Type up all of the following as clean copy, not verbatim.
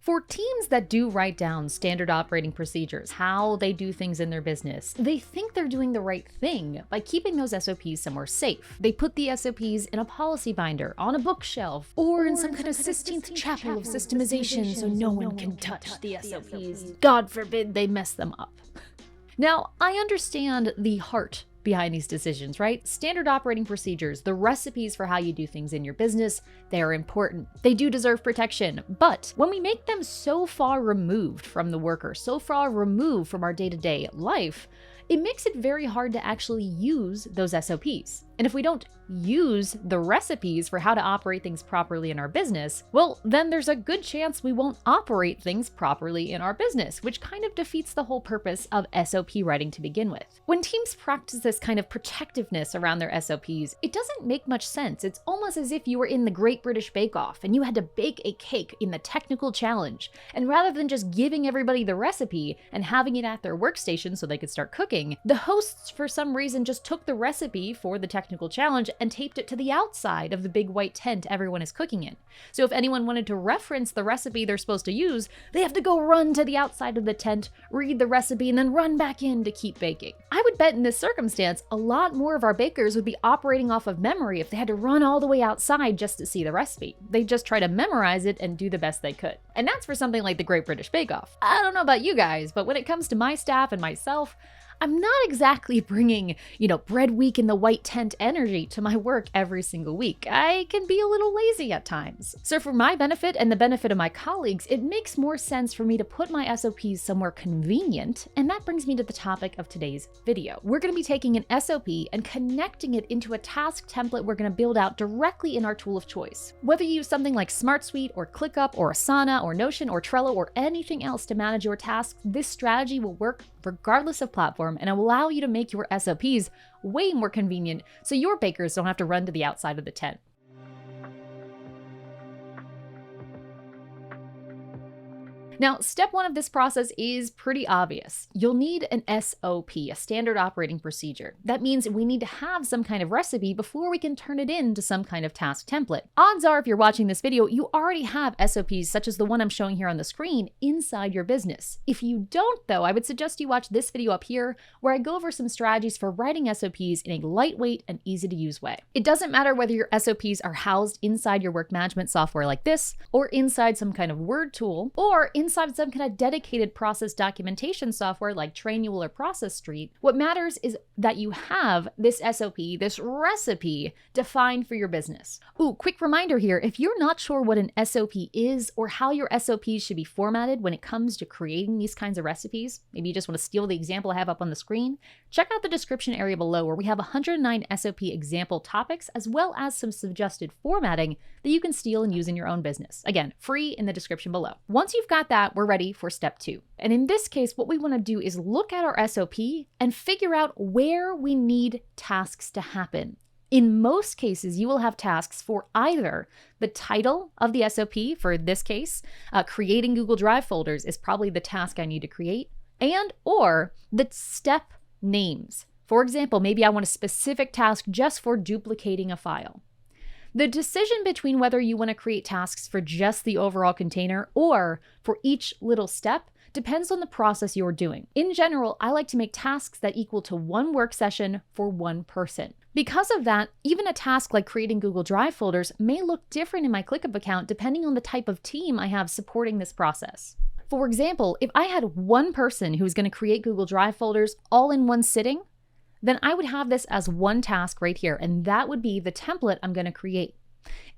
For teams that do write down standard operating procedures, how they do things in their business, they think they're doing the right thing by keeping those SOPs somewhere safe. They put the SOPs in a policy binder, on a bookshelf, or in some kind of Sistine Chapel of systemization so no one can touch the SOPs. God forbid they mess them up. Now, I understand the heart behind these decisions, right? Standard operating procedures, the recipes for how you do things in your business, they are important. They do deserve protection. But when we make them so far removed from the worker, so far removed from our day-to-day life, it makes it very hard to actually use those SOPs. And if we don't use the recipes for how to operate things properly in our business, well, then there's a good chance we won't operate things properly in our business, which kind of defeats the whole purpose of SOP writing to begin with. When teams practice this kind of protectiveness around their SOPs, it doesn't make much sense. It's almost as if you were in the Great British Bake Off and you had to bake a cake in the technical challenge. And rather than just giving everybody the recipe and having it at their workstation so they could start cooking, the hosts for some reason just took the recipe for the technical challenge and taped it to the outside of the big white tent everyone is cooking in. So if anyone wanted to reference the recipe they're supposed to use, they have to go run to the outside of the tent, read the recipe, and then run back in to keep baking. I would bet in this circumstance, a lot more of our bakers would be operating off of memory if they had to run all the way outside just to see the recipe. They'd just try to memorize it and do the best they could. And that's for something like the Great British Bake Off. I don't know about you guys, but when it comes to my staff and myself, I'm not exactly bringing, bread week in the white tent energy to my work every single week. I can be a little lazy at times. So for my benefit and the benefit of my colleagues, it makes more sense for me to put my SOPs somewhere convenient, and that brings me to the topic of today's video. We're going to be taking an SOP and connecting it into a task template we're going to build out directly in our tool of choice. Whether you use something like SmartSuite or ClickUp or Asana or Notion or Trello or anything else to manage your tasks, this strategy will work regardless of platform and allow you to make your SOPs way more convenient so your bakers don't have to run to the outside of the tent. Now, step one of this process is pretty obvious. You'll need an SOP, a standard operating procedure. That means we need to have some kind of recipe before we can turn it into some kind of task template. Odds are, if you're watching this video, you already have SOPs such as the one I'm showing here on the screen inside your business. If you don't, though, I would suggest you watch this video up here where I go over some strategies for writing SOPs in a lightweight and easy to use way. It doesn't matter whether your SOPs are housed inside your work management software like this, or inside some kind of Word tool, or inside some kind of dedicated process documentation software like Trainual or ProcessStreet. What matters is that you have this SOP, this recipe, defined for your business. Ooh, quick reminder here, if you're not sure what an SOP is or how your SOPs should be formatted when it comes to creating these kinds of recipes, maybe you just want to steal the example I have up on the screen, check out the description area below where we have 109 SOP example topics as well as some suggested formatting that you can steal and use in your own business. Again, free in the description below. Once you've got that, we're ready for step 2. And in this case, what we want to do is look at our SOP and figure out where we need tasks to happen. In most cases, you will have tasks for either the title of the SOP, for this case, creating Google Drive folders is probably the task I need to create, and or the step names. For example, maybe I want a specific task just for duplicating a file. The decision between whether you want to create tasks for just the overall container or for each little step depends on the process you're doing. In general, I like to make tasks that equal to one work session for one person. Because of that, even a task like creating Google Drive folders may look different in my ClickUp account depending on the type of team I have supporting this process. For example, if I had one person who's going to create Google Drive folders all in one sitting, then I would have this as one task right here, and that would be the template I'm going to create.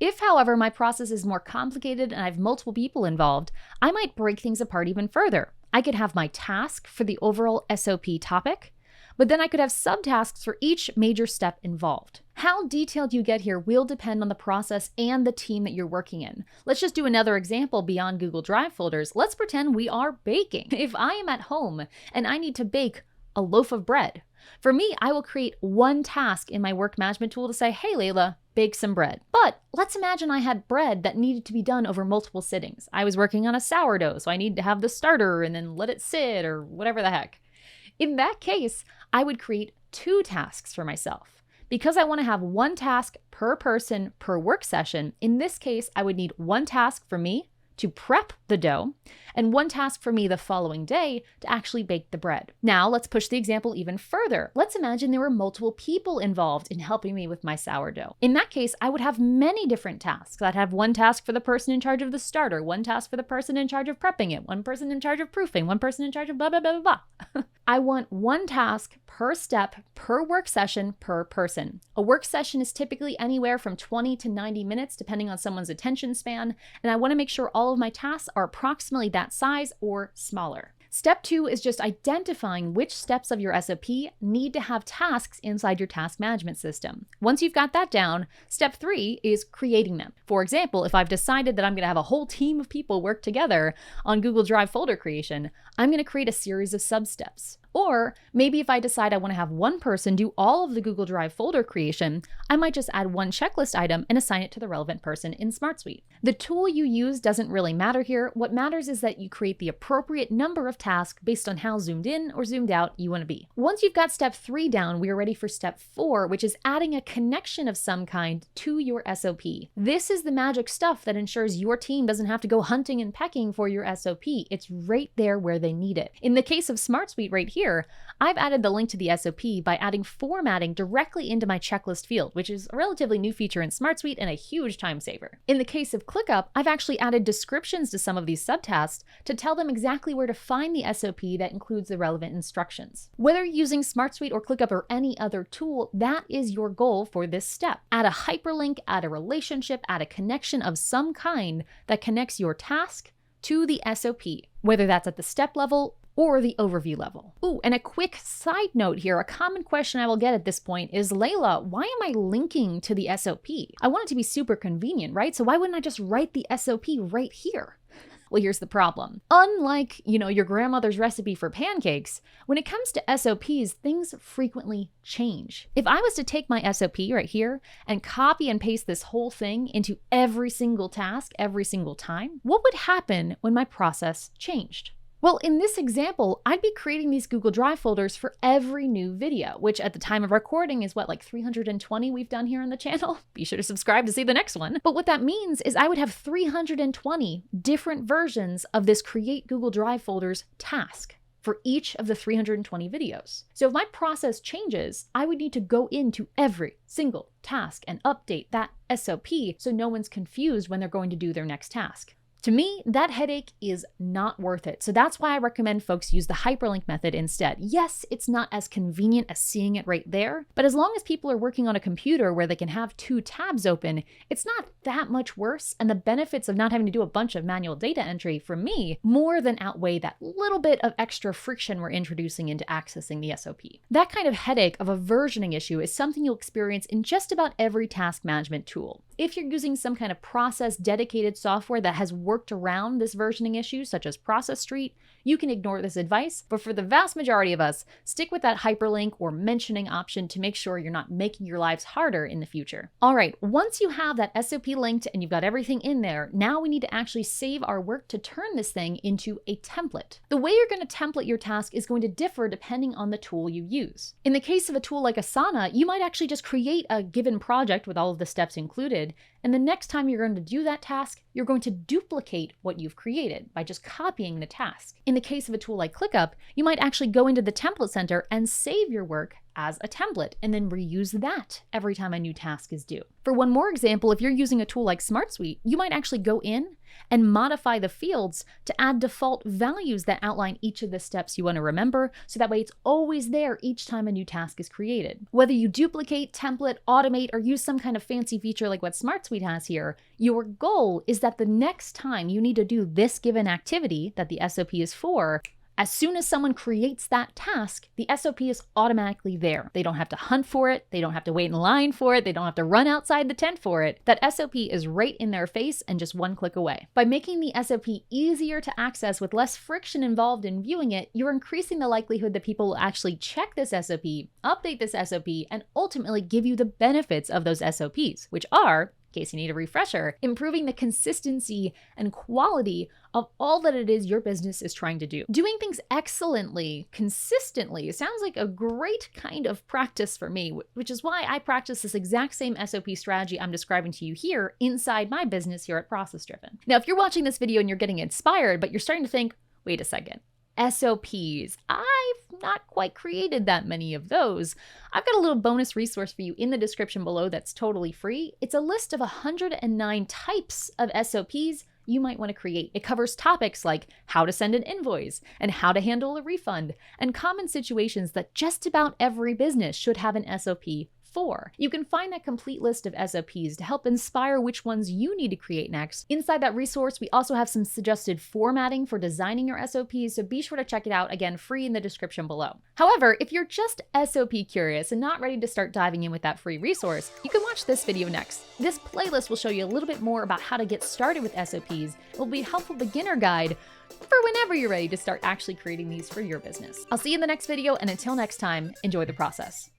If, however, my process is more complicated and I have multiple people involved, I might break things apart even further. I could have my task for the overall SOP topic, but then I could have subtasks for each major step involved. How detailed you get here will depend on the process and the team that you're working in. Let's just do another example beyond Google Drive folders. Let's pretend we are baking. If I am at home and I need to bake a loaf of bread, for me, I will create one task in my work management tool to say, hey, Layla, bake some bread. But let's imagine I had bread that needed to be done over multiple sittings. I was working on a sourdough, so I need to have the starter and then let it sit or whatever the heck. In that case, I would create 2 tasks for myself. Because I want to have one task per person per work session, in this case, I would need one task for me to prep the dough, and 1 task for me the following day to actually bake the bread. Now, let's push the example even further. Let's imagine there were multiple people involved in helping me with my sourdough. In that case, I would have many different tasks. I'd have 1 task for the person in charge of the starter, 1 task for the person in charge of prepping it, 1 person in charge of proofing, 1 person in charge of blah, blah, blah, blah, blah. I want 1 task per step, per work session, per person. A work session is typically anywhere from 20 to 90 minutes, depending on someone's attention span, and I want to make sure all of my tasks are approximately that size or smaller. Step 2 is just identifying which steps of your SOP need to have tasks inside your task management system. Once you've got that down, step 3 is creating them. For example, if I've decided that I'm going to have a whole team of people work together on Google Drive folder creation, I'm going to create a series of sub-steps. Or maybe if I decide I want to have 1 person do all of the Google Drive folder creation, I might just add 1 checklist item and assign it to the relevant person in SmartSuite. The tool you use doesn't really matter here. What matters is that you create the appropriate number of tasks based on how zoomed in or zoomed out you want to be. Once you've got step 3 down, we are ready for step 4, which is adding a connection of some kind to your SOP. This is the magic stuff that ensures your team doesn't have to go hunting and pecking for your SOP. It's right there where they need it. In the case of SmartSuite right here, I've added the link to the SOP by adding formatting directly into my checklist field, which is a relatively new feature in SmartSuite and a huge time saver. In the case of ClickUp, I've actually added descriptions to some of these subtasks to tell them exactly where to find the SOP that includes the relevant instructions. Whether you're using SmartSuite or ClickUp or any other tool, that is your goal for this step. Add a hyperlink, add a relationship, add a connection of some kind that connects your task to the SOP, whether that's at the step level or the overview level. Ooh, and a quick side note here, a common question I will get at this point is, Layla, why am I linking to the SOP? I want it to be super convenient, right? So why wouldn't I just write the SOP right here? Well, here's the problem. Unlike, your grandmother's recipe for pancakes, when it comes to SOPs, things frequently change. If I was to take my SOP right here and copy and paste this whole thing into every single task every single time, what would happen when my process changed? Well, in this example, I'd be creating these Google Drive folders for every new video, which at the time of recording is like 320 we've done here on the channel. Be sure to subscribe to see the next one. But what that means is I would have 320 different versions of this Create Google Drive Folders task for each of the 320 videos. So if my process changes, I would need to go into every single task and update that SOP so no one's confused when they're going to do their next task. To me, that headache is not worth it. So that's why I recommend folks use the hyperlink method instead. Yes, it's not as convenient as seeing it right there, but as long as people are working on a computer where they can have 2 tabs open, it's not that much worse, and the benefits of not having to do a bunch of manual data entry, for me, more than outweigh that little bit of extra friction we're introducing into accessing the SOP. That kind of headache of a versioning issue is something you'll experience in just about every task management tool. If you're using some kind of process-dedicated software that has worked around this versioning issue, such as ProcessDriven, you can ignore this advice, but for the vast majority of us, stick with that hyperlink or mentioning option to make sure you're not making your lives harder in the future. All right, once you have that SOP linked and you've got everything in there, now we need to actually save our work to turn this thing into a template. The way you're going to template your task is going to differ depending on the tool you use. In the case of a tool like Asana, you might actually just create a given project with all of the steps included, and the next time you're going to do that task, you're going to duplicate what you've created by just copying the task. In the case of a tool like ClickUp, you might actually go into the template center and save your work as a template and then reuse that every time a new task is due. For one more example, if you're using a tool like SmartSuite, you might actually go in and modify the fields to add default values that outline each of the steps you want to remember, so that way it's always there each time a new task is created. Whether you duplicate, template, automate, or use some kind of fancy feature like what SmartSuite has here, your goal is that the next time you need to do this given activity that the SOP is for, as soon as someone creates that task, the SOP is automatically there. They don't have to hunt for it. They don't have to wait in line for it. They don't have to run outside the tent for it. That SOP is right in their face and just one click away. By making the SOP easier to access with less friction involved in viewing it, you're increasing the likelihood that people will actually check this SOP, update this SOP, and ultimately give you the benefits of those SOPs, which are case you need a refresher, improving the consistency and quality of all that it is your business is trying to do. Doing things excellently, consistently, sounds like a great kind of practice for me, which is why I practice this exact same SOP strategy I'm describing to you here inside my business here at ProcessDriven. Now, if you're watching this video and you're getting inspired, but you're starting to think, wait a second, SOPs, I've not quite created that many of those. I've got a little bonus resource for you in the description below that's totally free. It's a list of 109 types of SOPs you might want to create. It covers topics like how to send an invoice and how to handle a refund and common situations that just about every business should have an SOP for. You can find that complete list of SOPs to help inspire which ones you need to create next. Inside that resource, we also have some suggested formatting for designing your SOPs, so be sure to check it out, again, free in the description below. However, if you're just SOP curious and not ready to start diving in with that free resource, you can watch this video next. This playlist will show you a little bit more about how to get started with SOPs. It will be a helpful beginner guide for whenever you're ready to start actually creating these for your business. I'll see you in the next video, and until next time, enjoy the process.